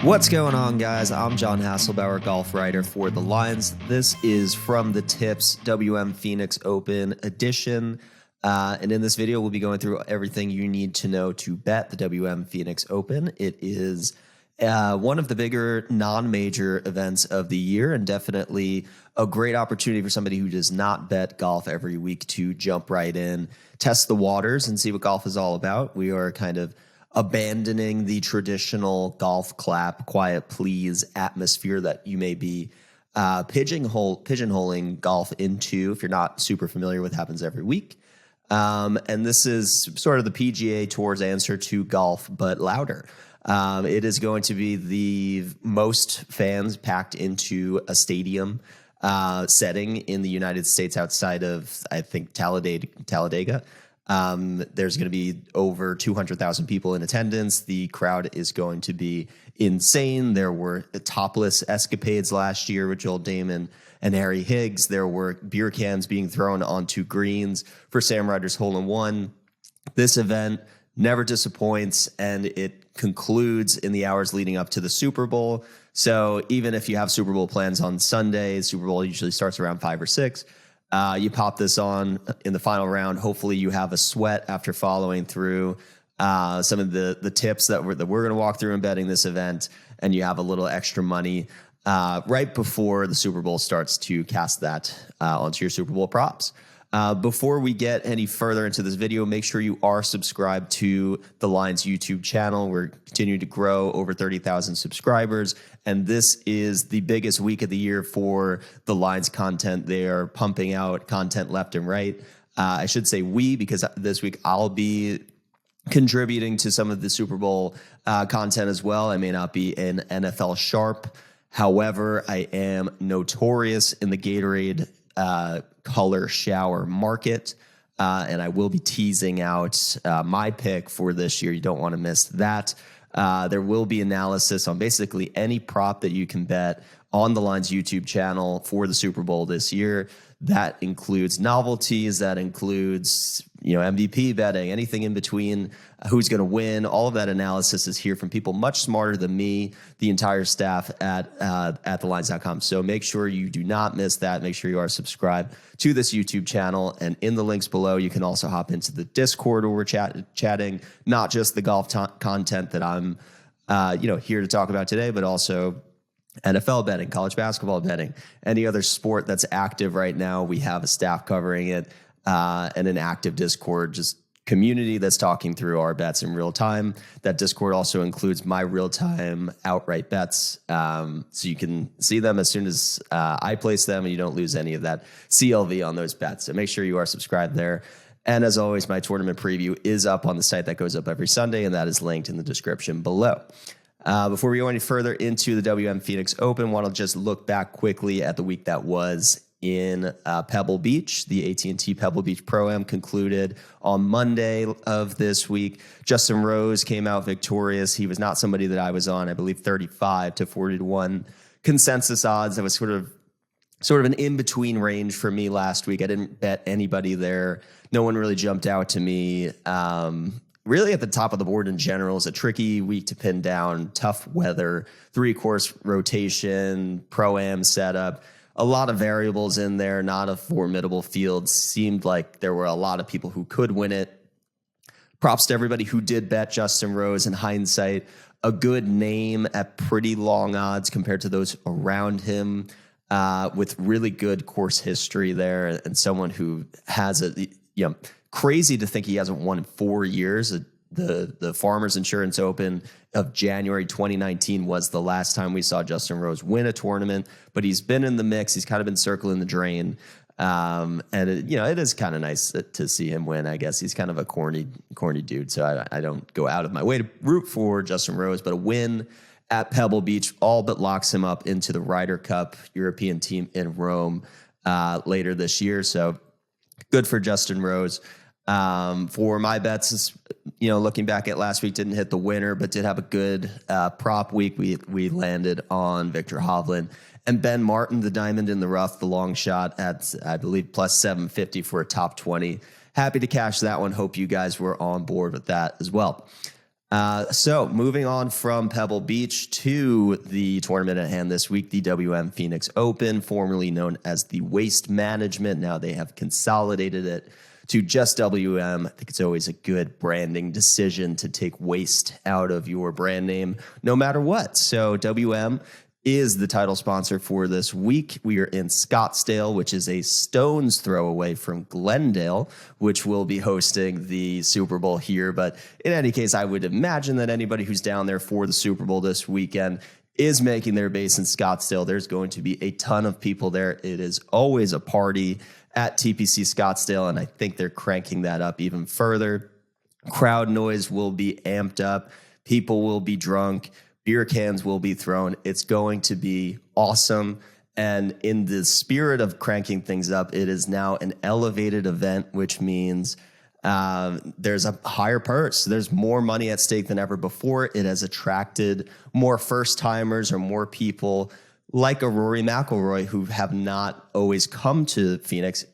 What's going on, guys? I'm John Hasselbauer, golf writer for The Lines. This is from the Tips WM Phoenix Open edition. And in this video, we'll be going through everything you need to know to bet the WM Phoenix Open. It is one of the bigger non-major events of the year, and definitely a great opportunity for somebody who does not bet golf every week to jump right in, test the waters, and see what golf is all about. We are kind of abandoning the traditional golf clap, quiet please atmosphere that you may be pigeonholing golf into if you're not super familiar with what happens every week. And this is sort of the PGA Tour's answer to golf, but louder. It is going to be the most fans packed into a stadium setting in the United States outside of, I think, Talladega. There's going to be over 200,000 people in attendance. The crowd is going to be insane. There were topless escapades last year with Joel Damon and Harry Higgs. There were beer cans being thrown onto greens for Sam Ryder's hole-in-one. This event never disappoints, and it concludes in the hours leading up to the Super Bowl. So even if you have Super Bowl plans on Sunday, Super Bowl usually starts around 5 or 6. You pop this on in the final round. Hopefully you have a sweat after following through some of the tips that we're going to walk through in betting this event, and you have a little extra money right before the Super Bowl starts to cast that onto your Super Bowl props. Before we get any further into this video, make sure you are subscribed to the Lines YouTube channel. We're continuing to grow over 30,000 subscribers, and this is the biggest week of the year for the Lines content. They are pumping out content left and right. I should say we, because this week I'll be contributing to some of the Super Bowl content as well. I may not be an NFL sharp. However, I am notorious in the Gatorade color shower market, and I will be teasing out my pick for this year. You don't want to miss that. There will be analysis on basically any prop that you can bet on the Lines YouTube channel for the Super Bowl this year. That includes novelties, that includes MVP betting, anything in between, who's going to win. All of that analysis is here from people much smarter than me, the entire staff at thelines.com. So make sure you do not miss that. Make sure you are subscribed to this YouTube channel. And in the links below, you can also hop into the Discord where we're chatting, not just the golf content that I'm here to talk about today, but also NFL betting, college basketball betting, any other sport that's active right now. We have a staff covering it and an active Discord, just community that's talking through our bets in real time. That Discord also includes my real-time outright bets, so you can see them as soon as I place them, and you don't lose any of that CLV on those bets. So make sure you are subscribed there. And as always, my tournament preview is up on the site that goes up every Sunday, and that is linked in the description below. Before we go any further into the WM Phoenix Open, I want to just look back quickly at the week that was in Pebble Beach. The AT&T Pebble Beach Pro-Am concluded on Monday of this week. Justin Rose came out victorious. He was not somebody that I was on, I believe 35 to 40-1 consensus odds. That was sort of an in-between range for me last week. I didn't bet anybody there. No one really jumped out to me. Really at the top of the board in general is a tricky week to pin down, tough weather, 3-course rotation, Pro-Am setup, a lot of variables in there, not a formidable field. Seemed like there were a lot of people who could win it. Props to everybody who did bet Justin Rose. In hindsight, a good name at pretty long odds compared to those around him, with really good course history there, and someone who has crazy to think he hasn't won in 4 years. The Farmers Insurance Open of January 2019 was the last time we saw Justin Rose win a tournament, but he's been in the mix. He's kind of been circling the drain. And it is kind of nice to see him win. I guess he's kind of a corny dude, so I don't go out of my way to root for Justin Rose, but a win at Pebble Beach all but locks him up into the Ryder Cup European team in Rome later this year. So good for Justin Rose. For my bets, looking back at last week, didn't hit the winner, but did have a good prop week. We landed on Victor Hovland and Ben Martin, the diamond in the rough, the long shot at, I believe, plus 750 for a top 20. Happy to cash that one. Hope you guys were on board with that as well. So moving on from Pebble Beach to the tournament at hand this week, the WM Phoenix Open, formerly known as the Waste Management. Now they have consolidated it to just WM. I think it's always a good branding decision to take waste out of your brand name, no matter what. So WM is the title sponsor for this week. We are in Scottsdale, which is a stone's throw away from Glendale, which will be hosting the Super Bowl here. But in any case, I would imagine that anybody who's down there for the Super Bowl this weekend is making their base in Scottsdale. There's going to be a ton of people there. It is always a party at TPC Scottsdale, and I think they're cranking that up even further. Crowd noise will be amped up. People will be drunk. Beer cans will be thrown. It's going to be awesome. And in the spirit of cranking things up, it is now an elevated event, which means there's a higher purse. There's more money at stake than ever before. It has attracted more first-timers or more people like a Rory McIlroy who have not always come to Phoenix.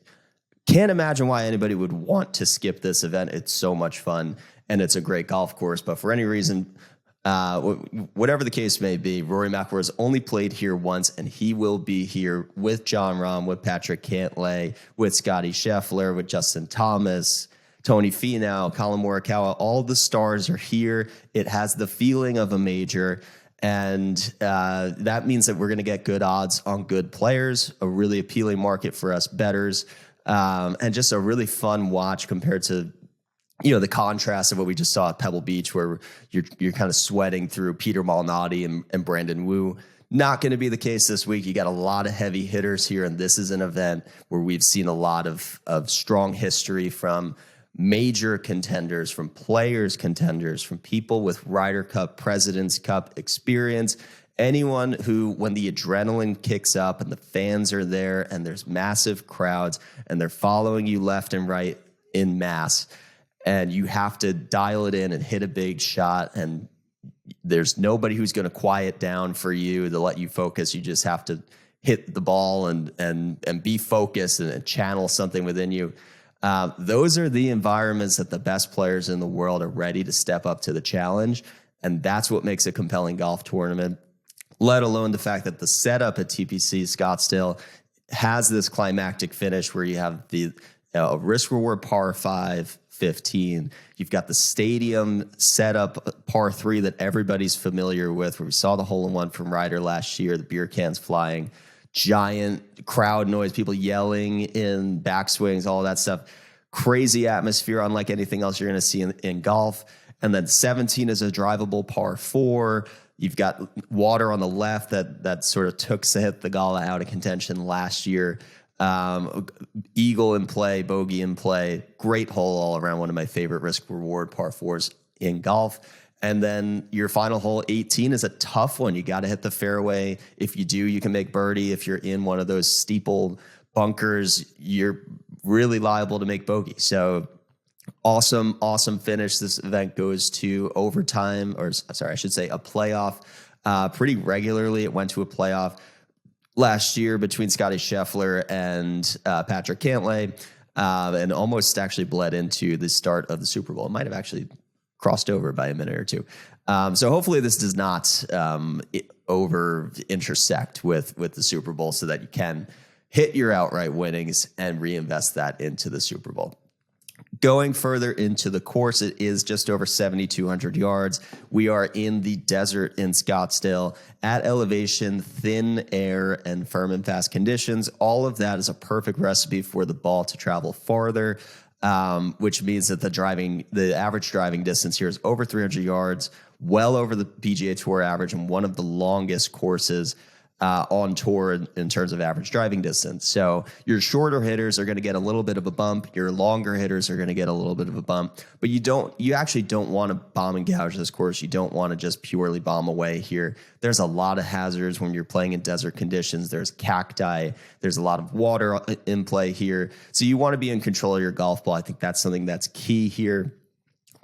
Can't imagine why anybody would want to skip this event. It's so much fun, and it's a great golf course. But for any reason, whatever the case may be, Rory McIlroy has only played here once, and he will be here with Jon Rahm, with Patrick Cantlay, with Scottie Scheffler, with Justin Thomas, Tony Finau, Colin Morikawa. All the stars are here. It has the feeling of a major, and that means that we're going to get good odds on good players, a really appealing market for us bettors, and just a really fun watch compared to the contrast of what we just saw at Pebble Beach, where you're kind of sweating through Peter Malnati and Brandon Wu. Not going to be the case this week. You got a lot of heavy hitters here, and this is an event where we've seen a lot of strong history from major contenders, from players contenders, from people with Ryder Cup, President's Cup experience. Anyone who, when the adrenaline kicks up and the fans are there and there's massive crowds and they're following you left and right in mass, and you have to dial it in and hit a big shot, and there's nobody who's going to quiet down for you to let you focus. You just have to hit the ball and be focused and channel something within you. Those are the environments that the best players in the world are ready to step up to the challenge, and that's what makes a compelling golf tournament, let alone the fact that the setup at TPC Scottsdale has this climactic finish where you have the risk-reward par 5, 15. You've got the stadium set up par 3 that everybody's familiar with, where we saw the hole-in-one from Ryder last year, the beer cans flying, giant crowd noise, people yelling in backswings, all that stuff. Crazy atmosphere, unlike anything else you're going to see in golf. And then 17 is a drivable par 4. You've got water on the left that sort of took Sahith Theegala out of contention last year. Eagle in play, bogey in play, great hole all around. One of my favorite risk reward par 4s in golf. And then your final hole, 18, is a tough one. You got to hit the fairway. If you do, you can make birdie. If you're in one of those steeple bunkers, you're really liable to make bogey. So awesome finish. This event goes to overtime, or sorry, I should say a playoff. Pretty regularly it went to a playoff. Last year between Scottie Scheffler and Patrick Cantlay, and almost actually bled into the start of the Super Bowl. It might have actually crossed over by a minute or two. So hopefully this does not over intersect with the Super Bowl, so that you can hit your outright winnings and reinvest that into the Super Bowl. Going further into the course, it is just over 7,200 yards. We are in the desert in Scottsdale at elevation, thin air, and firm and fast conditions. All of that is a perfect recipe for the ball to travel farther, which means that the average driving distance here is over 300 yards, well over the PGA Tour average, and one of the longest courses on tour in terms of average driving distance. So your shorter hitters are going to get a little bit of a bump. Your longer hitters are going to get a little bit of a bump. But you actually don't want to bomb and gouge this course. You don't want to just purely bomb away here. There's a lot of hazards when you're playing in desert conditions. There's cacti. There's a lot of water in play here. So you want to be in control of your golf ball. I think that's something that's key here,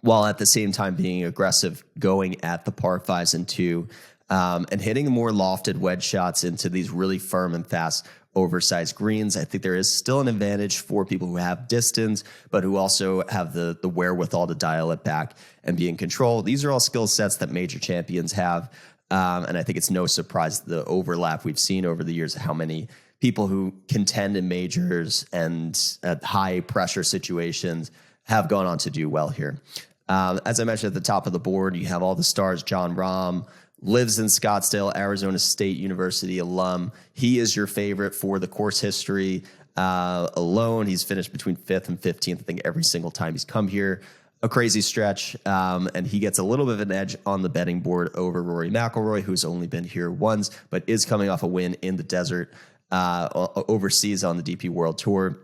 while at the same time being aggressive, going at the par 5s and 2. And hitting more lofted wedge shots into these really firm and fast oversized greens. I think there is still an advantage for people who have distance, but who also have the wherewithal to dial it back and be in control. These are all skill sets that major champions have. And I think it's no surprise the overlap we've seen over the years of how many people who contend in majors and at high pressure situations have gone on to do well here. As I mentioned at the top of the board, you have all the stars. Jon Rahm lives in Scottsdale, Arizona State University alum. He is your favorite for the course history alone. He's finished between 5th and 15th, I think, every single time he's come here. A crazy stretch, and he gets a little bit of an edge on the betting board over Rory McIlroy, who's only been here once, but is coming off a win in the desert overseas on the DP World Tour.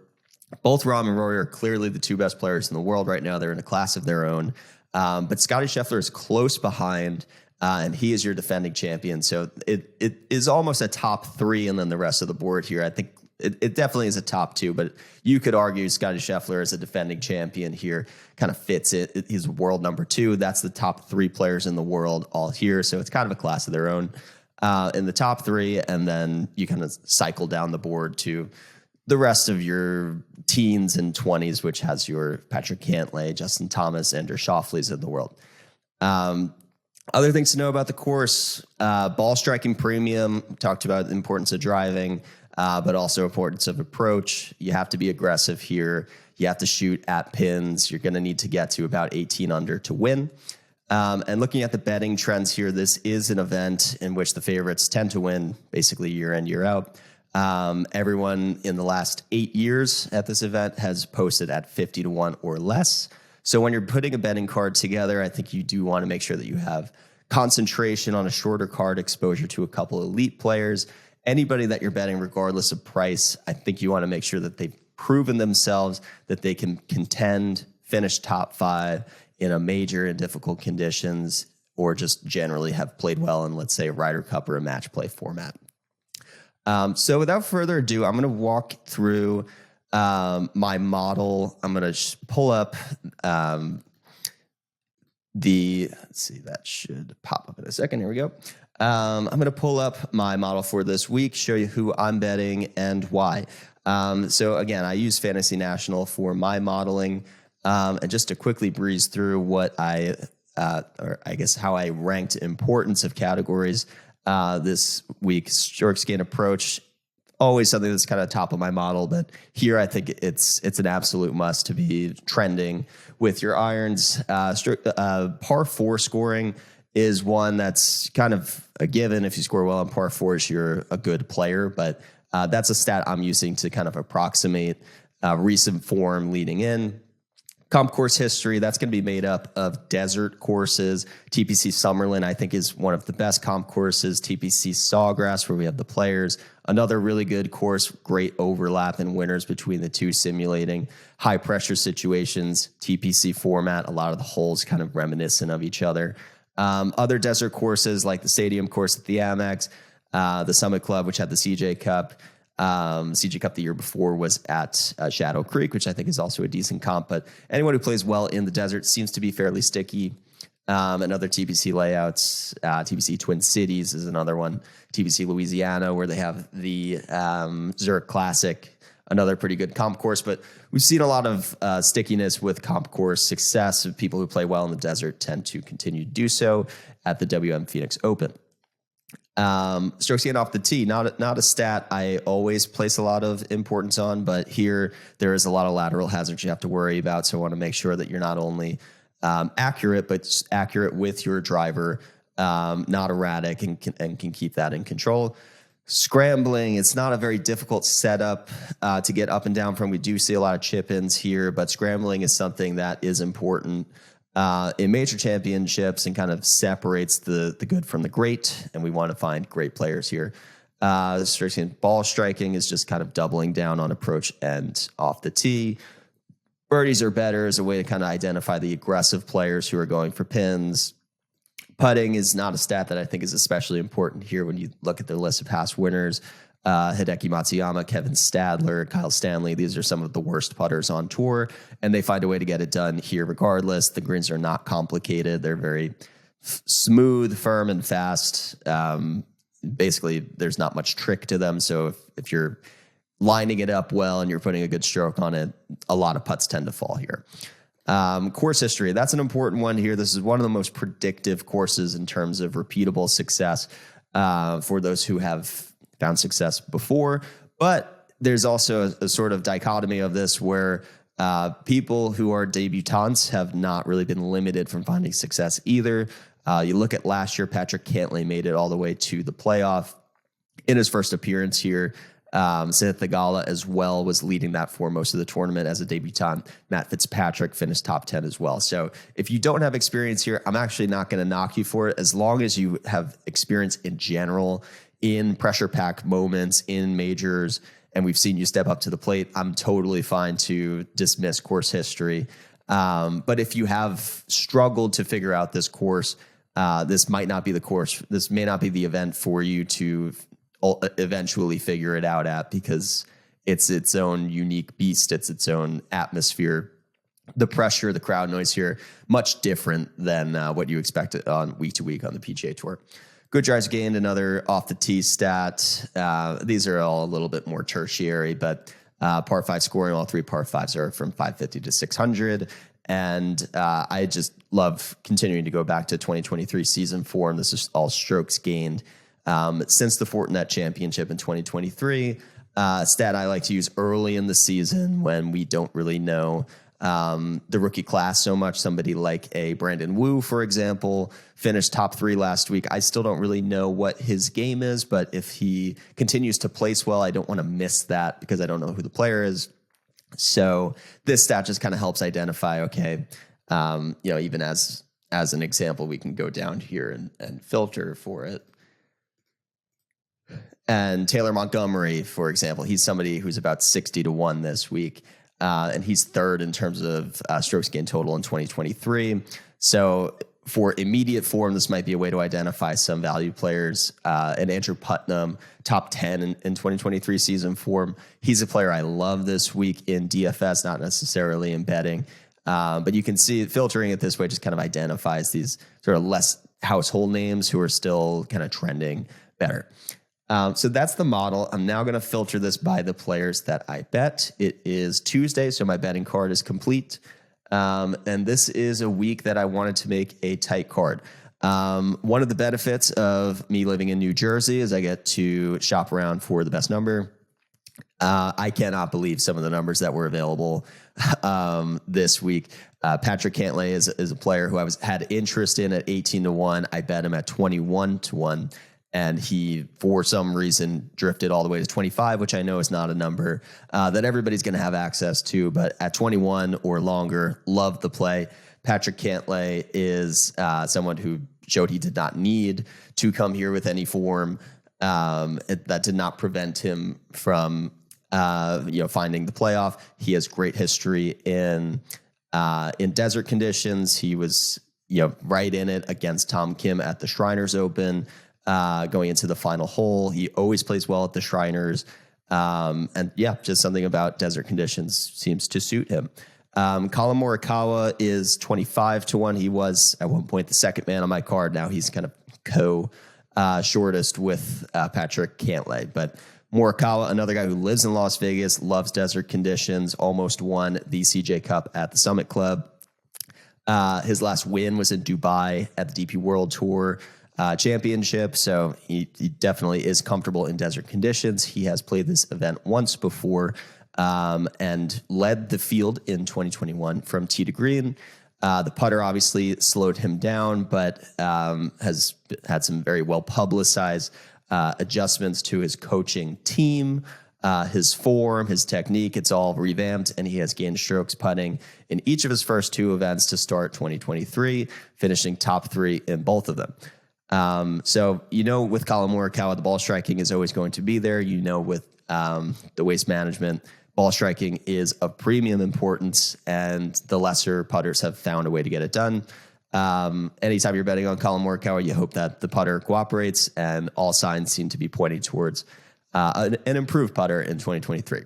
Both Rahm and Rory are clearly the two best players in the world right now. They're in a class of their own. But Scottie Scheffler is close behind, and he is your defending champion. So it is almost a top three, and then the rest of the board here. I think it definitely is a top two, but you could argue Scottie Scheffler as a defending champion here kind of fits it. He's world number two. That's the top three players in the world all here. So it's kind of a class of their own in the top three, and then you kind of cycle down the board to the rest of your teens and 20s, which has your Patrick Cantlay, Justin Thomas, Andrew Schauffele's in the world. Other things to know about the course, ball striking premium, talked about the importance of driving, but also importance of approach. You have to be aggressive here. You have to shoot at pins. You're going to need to get to about 18 under to win. And looking at the betting trends here, this is an event in which the favorites tend to win basically year in, year out. Everyone in the last 8 years at this event has posted at 50 to 1 or less. So when you're putting a betting card together, I think you do want to make sure that you have concentration on a shorter card, exposure to a couple of elite players. Anybody that you're betting, regardless of price, I think you want to make sure that they've proven themselves, that they can contend, finish top 5 in a major and difficult conditions, or just generally have played well in, let's say, a Ryder Cup or a match play format. So without further ado, I'm going to walk through my model. I'm going to pull up let's see, that should pop up in a second. Here we go. I'm going to pull up my model for this week, show you who I'm betting and why. So again, I use Fantasy National for my modeling. And just to quickly breeze through what or I guess how I ranked importance of categories this week. Stroke gain approach, always something that's kind of top of my model, but here I think it's an absolute must to be trending with your irons. Par 4 scoring is one that's kind of a given. If you score well on par 4s, you're a good player, but that's a stat I'm using to kind of approximate recent form leading in. Comp course history, that's going to be made up of desert courses. TPC Summerlin, I think, is one of the best comp courses. TPC Sawgrass, where we have the players. Another really good course, great overlap in winners between the two, simulating high pressure situations. TPC format, a lot of the holes kind of reminiscent of each other. Other desert courses like the Stadium course at the Amex, the Summit Club, which had the CJ Cup. CJ Cup the year before was at Shadow Creek, which I think is also a decent comp. But anyone who plays well in the desert seems to be fairly sticky. And other TPC layouts, TPC Twin Cities is another one. TPC Louisiana, where they have the Zurich Classic, another pretty good comp course. But we've seen a lot of stickiness with comp course success. People who play well in the desert tend to continue to do so at the WM Phoenix Open. Strokes gained off the tee, not a stat I always place a lot of importance on, but here there is a lot of lateral hazards you have to worry about. So I want to make sure that you're not only accurate, but accurate with your driver, not erratic, and can keep that in control. Scrambling, it's not a very difficult setup to get up and down from. We do see a lot of chip-ins here, but scrambling is something that is important in major championships and kind of separates the good from the great, and we want to find great players here. Ball striking is just kind of doubling down on approach and off the tee. Birdies are better as a way to kind of identify the aggressive players who are going for pins. Putting is not a stat that I think is especially important here when you look at the list of past winners. Hideki Matsuyama, Kevin Stadler, Kyle Stanley. These are some of the worst putters on tour, and they find a way to get it done here regardless. The greens are not complicated. They're very smooth, firm, and fast. basically there's not much trick to them. So if you're lining it up well and you're putting a good stroke on it, a lot of putts tend to fall here. Course history, that's an important one here. This is one of the most predictive courses in terms of repeatable success for those who have found success before. But there's also a sort of dichotomy of this where people who are debutants have not really been limited from finding success either. You look at last year, Patrick Cantlay made it all the way to the playoff in his first appearance here. Seth Theegala as well was leading that for most of the tournament as a debutant. Matt Fitzpatrick finished top 10 as well. So if you don't have experience here, I'm actually not going to knock you for it. As long as you have experience in general in pressure pack moments, in majors, and we've seen you step up to the plate, I'm totally fine to dismiss course history. But if you have struggled to figure out this course, this might not be the course. This may not be the event for you to eventually figure it out at, because it's its own unique beast. It's its own atmosphere. The pressure, the crowd noise here, much different than what you expect on week to week on the PGA Tour. Good drives gained, another off the tee stat. These are all a little bit more tertiary, but par 5 scoring, all 3 par 5s are from 550 to 600. And I just love continuing to go back to 2023 season form. This is all strokes gained since the Fortinet Championship in 2023. Stat I like to use early in the season when we don't really know the rookie class so much. Somebody like a Brandon Wu, for example, finished top 3 last week. I still don't really know what his game is, but if he continues to place well, I don't want to miss that because I don't know who the player is. So this stat just kind of helps identify, okay, even as an example, we can go down here and filter for it. And Taylor Montgomery, for example, he's somebody who's about 60-1 this week. And he's third in terms of strokes gained total in 2023. So for immediate form, this might be a way to identify some value players. And Andrew Putnam, top 10 in 2023 season form. He's a player I love this week in DFS, not necessarily in betting. But you can see filtering it this way just kind of identifies these sort of less household names who are still kind of trending better. So that's the model. I'm now going to filter this by the players that I bet. It is Tuesday, so my betting card is complete. And this is a week that I wanted to make a tight card. One of the benefits of me living in New Jersey is I get to shop around for the best number. I cannot believe some of the numbers that were available this week. Patrick Cantlay is a player who I had interest in at 18-1. I bet him at 21-1. And he, for some reason, drifted all the way to 25, which I know is not a number that everybody's going to have access to. But at 21 or longer, love the play. Patrick Cantlay is someone who showed he did not need to come here with any form. That did not prevent him from finding the playoff. He has great history in desert conditions. He was right in it against Tom Kim at the Shriners Open. Going into the final hole. He always plays well at the Shriners. Just something about desert conditions seems to suit him. Colin Morikawa is 25-1. He was at one point the second man on my card. Now he's kind of shortest with Patrick Cantlay. But Morikawa, another guy who lives in Las Vegas, loves desert conditions, almost won the CJ Cup at the Summit Club. His last win was in Dubai at the DP World Tour Championship, so he definitely is comfortable in desert conditions. He has played this event once before and led the field in 2021 from tee to green. The putter obviously slowed him down, but has had some very well publicized adjustments to his coaching team, his form, his technique. It's all revamped, and he has gained strokes putting in each of his first 2 events to start 2023, finishing top 3 in both of them. With Colin Morikawa, the ball striking is always going to be there. With the waste management, ball striking is of premium importance, and the lesser putters have found a way to get it done. Anytime you're betting on Colin Morikawa, you hope that the putter cooperates, and all signs seem to be pointing towards an improved putter in 2023.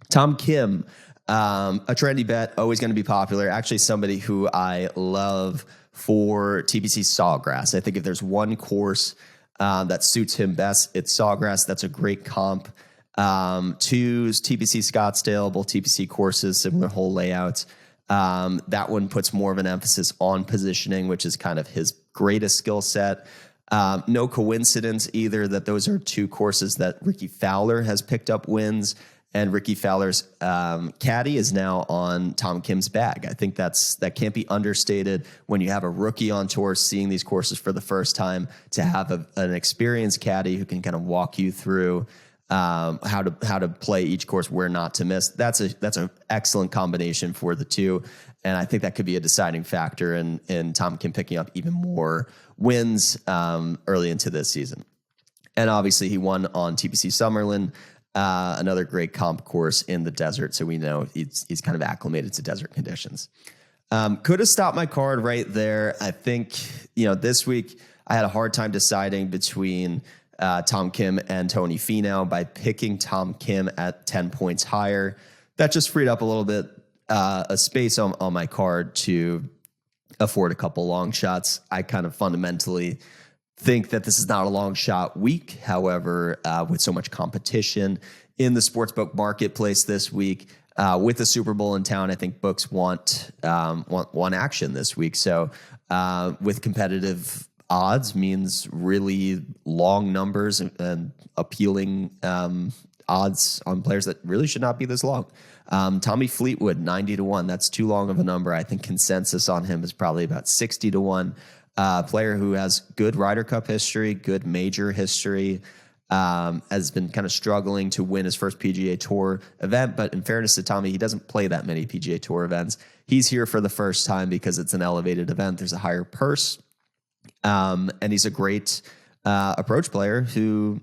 Tom Kim, a trendy bet, always going to be popular. Actually, somebody who I love for TPC Sawgrass. I think if there's one course that suits him best. It's Sawgrass. That's a great comp. Two's TPC Scottsdale, both TPC courses, similar hole layouts. That one puts more of an emphasis on positioning, which is kind of his greatest skill set. No coincidence either that those are two courses that Ricky Fowler has picked up wins, and Ricky Fowler's caddy is now on Tom Kim's bag. I think that can't be understated when you have a rookie on tour seeing these courses for the first time, to have an experienced caddy who can kind of walk you through how to play each course, where not to miss. That's an excellent combination for the two, and I think that could be a deciding factor in Tom Kim picking up even more wins early into this season. And obviously he won on TPC Summerlin, another great comp course in the desert, so we know he's kind of acclimated to desert conditions. Could have stopped my card right there. I think, this week I had a hard time deciding between Tom Kim and Tony Finau. By picking Tom Kim at 10 points higher, that just freed up a little bit of space on my card to afford a couple long shots. I kind of fundamentally think that this is not a long shot week. However, with so much competition in the sportsbook marketplace this week, with the Super Bowl in town, I think books want action this week. So with competitive odds means really long numbers and appealing odds on players that really should not be this long. Tommy Fleetwood, 90-1. That's too long of a number. I think consensus on him is probably about 60-1. Player who has good Ryder Cup history, good major history, has been kind of struggling to win his first PGA Tour event. But in fairness to Tommy, he doesn't play that many PGA Tour events. He's here for the first time because it's an elevated event. There's a higher purse. And he's a great approach player who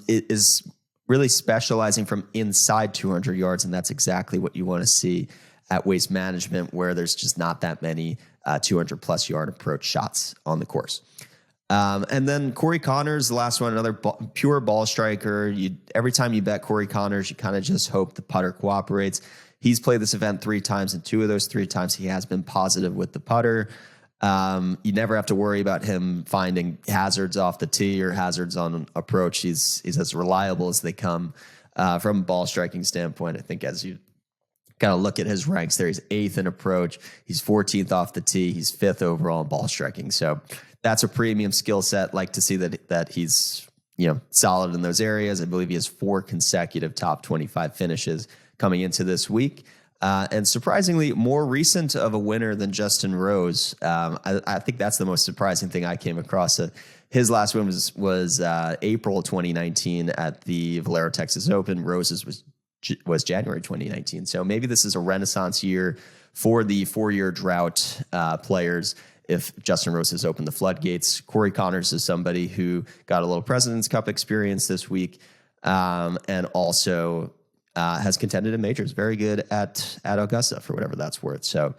is really specializing from inside 200 yards, and that's exactly what you want to see at Waste Management, where there's just not that many 200-plus yard approach shots on the course. And then Corey Connors, the last one, another pure ball striker. Every time you bet Corey Connors, you kind of just hope the putter cooperates. He's played this event 3 times, and 2 of those 3 times he has been positive with the putter. You never have to worry about him finding hazards off the tee or hazards on approach. He's as reliable as they come from a ball striking standpoint. I think as you kind of look at his ranks there, he's 8th in approach. He's 14th off the tee. He's 5th overall in ball striking. So that's a premium skill set. Like to see that he's solid in those areas. I believe he has 4 consecutive top 25 finishes coming into this week. And surprisingly, more recent of a winner than Justin Rose. I think that's the most surprising thing I came across. His last win was April 2019 at the Valero Texas Open. Rose's was January 2019. So maybe this is a renaissance year for the 4-year drought players. If Justin Rose has opened the floodgates, Corey Connors is somebody who got a little President's Cup experience this week, and also has contended in majors. Very good at Augusta, for whatever that's worth. So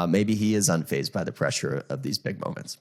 maybe he is unfazed by the pressure of these big moments.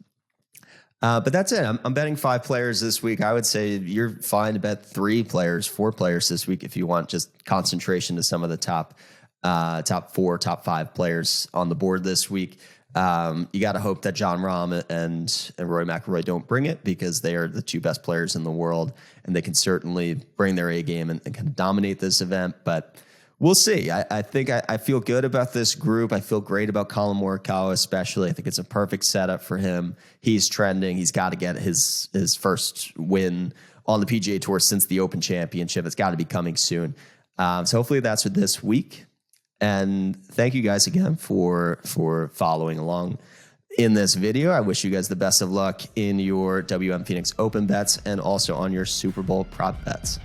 But that's it. I'm betting 5 players this week. I would say you're fine to bet 3 players, 4 players this week if you want just concentration to some of the top 4, top 5 players on the board this week. You got to hope that Jon Rahm and Rory McIlroy don't bring it, because they are the 2 best players in the world, and they can certainly bring their A game and kind of dominate this event. But we'll see. I think I feel good about this group. I feel great about Colin Morikawa, especially. I think it's a perfect setup for him. He's trending. He's got to get his first win on the PGA Tour since the Open Championship. It's got to be coming soon. So hopefully that's for this week. And thank you guys again for following along in this video. I wish you guys the best of luck in your WM Phoenix Open bets and also on your Super Bowl prop bets.